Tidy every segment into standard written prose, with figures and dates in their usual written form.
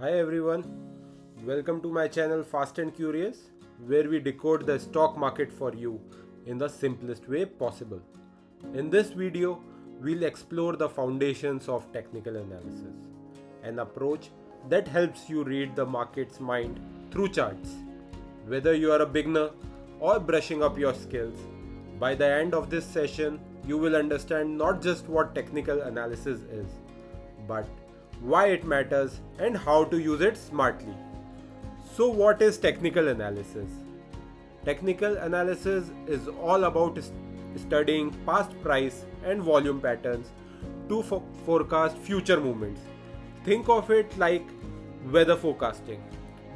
Hi everyone, welcome to my channel Fast and Curious, where we decode the stock market for you in the simplest way possible. In this video, we'll explore the foundations of technical analysis, an approach that helps you read the market's mind through charts. Whether you are a beginner or brushing up your skills, by the end of this session, you will understand not just what technical analysis is, but why it matters and how to use it smartly. So, what is technical analysis? Technical analysis is all about studying past price and volume patterns to forecast future movements. Think of it like weather forecasting.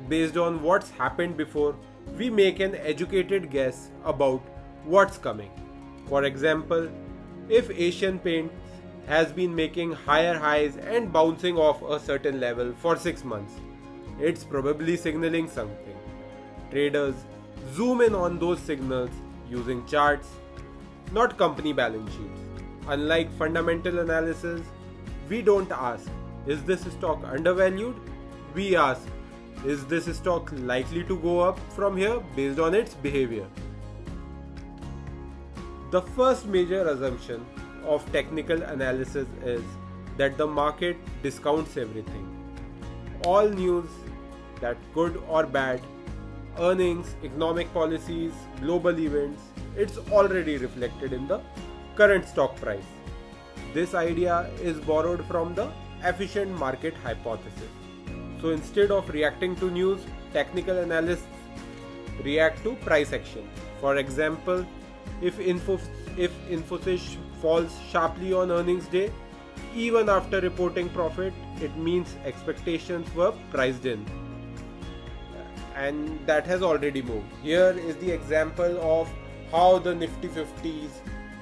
Based on what's happened before, we make an educated guess about what's coming. For example, if Asian Paints has been making higher highs and bouncing off a certain level for 6 months, it's probably signaling something. Traders zoom in on those signals using charts, not company balance sheets. Unlike fundamental analysis, we don't ask, is this stock undervalued? We ask, is this stock likely to go up from here based on its behavior? The first major assumption of technical analysis is that the market discounts everything. All news, that good or bad, earnings, economic policies, global events, it's already reflected in the current stock price. This idea is borrowed from the efficient market hypothesis. So instead of reacting to news, technical analysts react to price action. For example, if Infosys falls sharply on earnings day, even after reporting profit, it means expectations were priced in. And that has already moved. Here is the example of how the Nifty 50s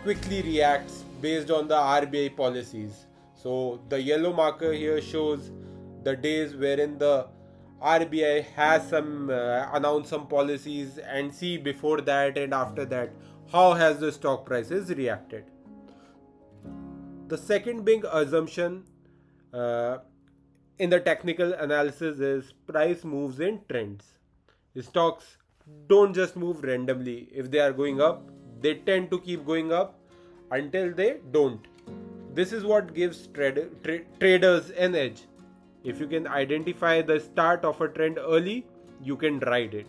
quickly reacts based on the RBI policies. So the yellow marker here shows the days wherein the RBI has announced some policies, and see before that and after that how has the stock prices reacted. The second big assumption in the technical analysis is price moves in trends. Stocks don't just move randomly. If they are going up, they tend to keep going up until they don't. This is what gives traders an edge. If you can identify the start of a trend early, you can ride it.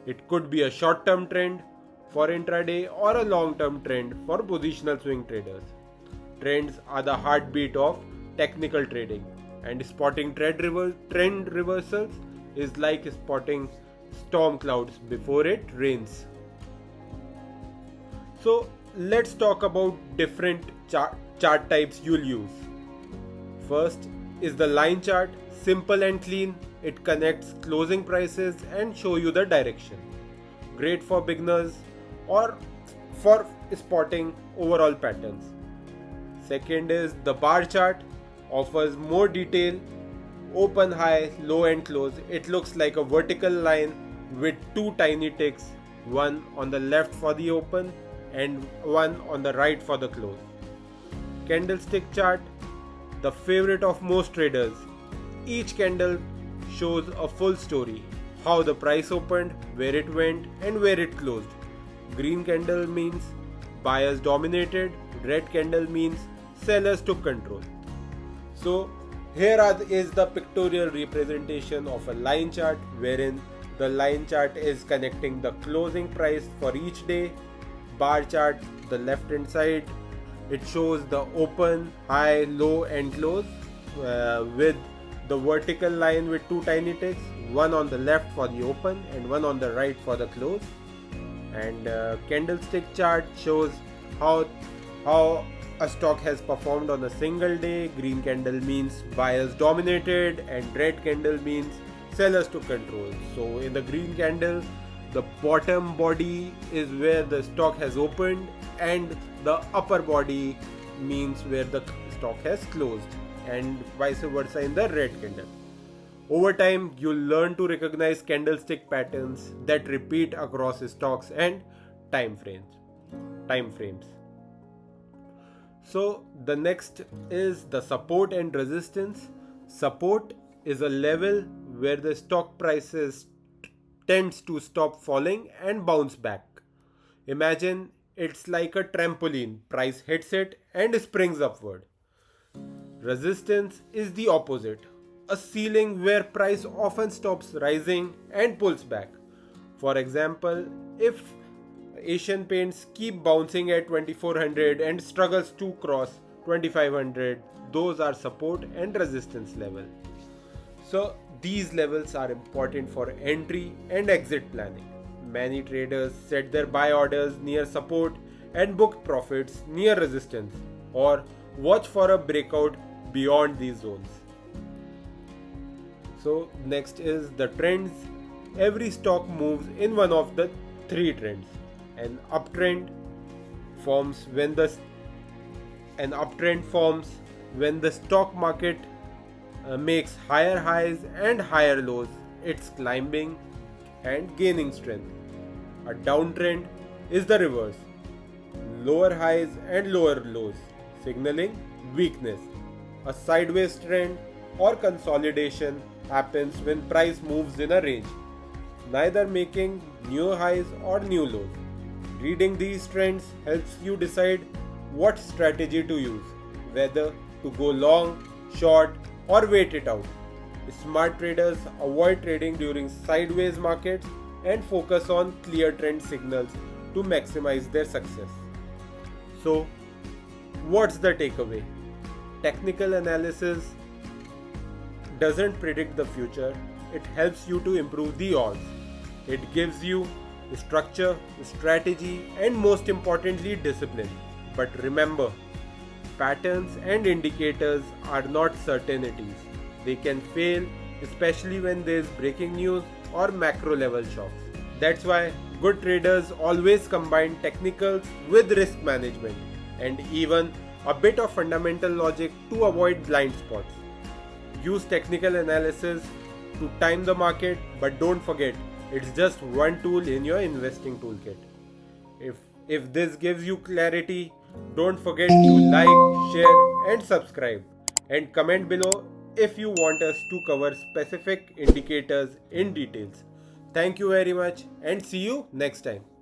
It could be a short-term trend for intraday or a long-term trend for positional swing traders. Trends are the heartbeat of technical trading, and spotting trend reversals is like spotting storm clouds before it rains. So let's talk about different chart types you'll use. First is the line chart, simple and clean. It connects closing prices and show you the direction. Great for beginners or for spotting overall patterns. Second is the bar chart, offers more detail, open, high, low and close. It looks like a vertical line with two tiny ticks, one on the left for the open and one on the right for the close. Candlestick chart, the favorite of most traders. Each candle shows a full story, how the price opened, where it went and where it closed. Green candle means buyers dominated, red candle means sellers took control. So here is the pictorial representation of a line chart, wherein the line chart is connecting the closing price for each day. Bar chart, the left hand side, it shows the open, high, low and close with the vertical line with two tiny ticks, one on the left for the open and one on the right for the close. And candlestick chart shows how a stock has performed on a single day. Green candle means buyers dominated and red candle means sellers took control. So in the green candle, the bottom body is where the stock has opened and the upper body means where the stock has closed, and vice versa in the red candle. Over time, you'll learn to recognize candlestick patterns that repeat across stocks and time frames. So the next is the support and resistance. Support is a level where the stock prices tends to stop falling and bounce back. Imagine it's like a trampoline, price hits it and springs upward. Resistance is the opposite, a ceiling where price often stops rising and pulls back. For example, if Asian Paints keep bouncing at 2400 and struggles to cross 2500, those are support and resistance level. So these levels are important for entry and exit planning. Many traders set their buy orders near support and book profits near resistance, or watch for a breakout beyond these zones. So next is the trends. Every stock moves in one of the three trends. An uptrend forms when the stock market makes higher highs and higher lows. It's climbing and gaining strength. A downtrend is the reverse. Lower highs and lower lows, signaling weakness. A sideways trend or consolidation happens when price moves in a range, neither making new highs or new lows. Reading these trends helps you decide what strategy to use, whether to go long, short, or wait it out. Smart traders avoid trading during sideways markets and focus on clear trend signals to maximize their success. So, what's the takeaway? Technical analysis doesn't predict the future, it helps you to improve the odds. It gives you structure, strategy, and most importantly, discipline. But remember, patterns and indicators are not certainties. They can fail, especially when there is breaking news or macro level shocks. That's why good traders always combine technicals with risk management and even a bit of fundamental logic to avoid blind spots. Use technical analysis to time the market, but don't forget, it's just one tool in your investing toolkit. If this gives you clarity, don't forget to like, share and subscribe, and comment below if you want us to cover specific indicators in details. Thank you very much and see you next time.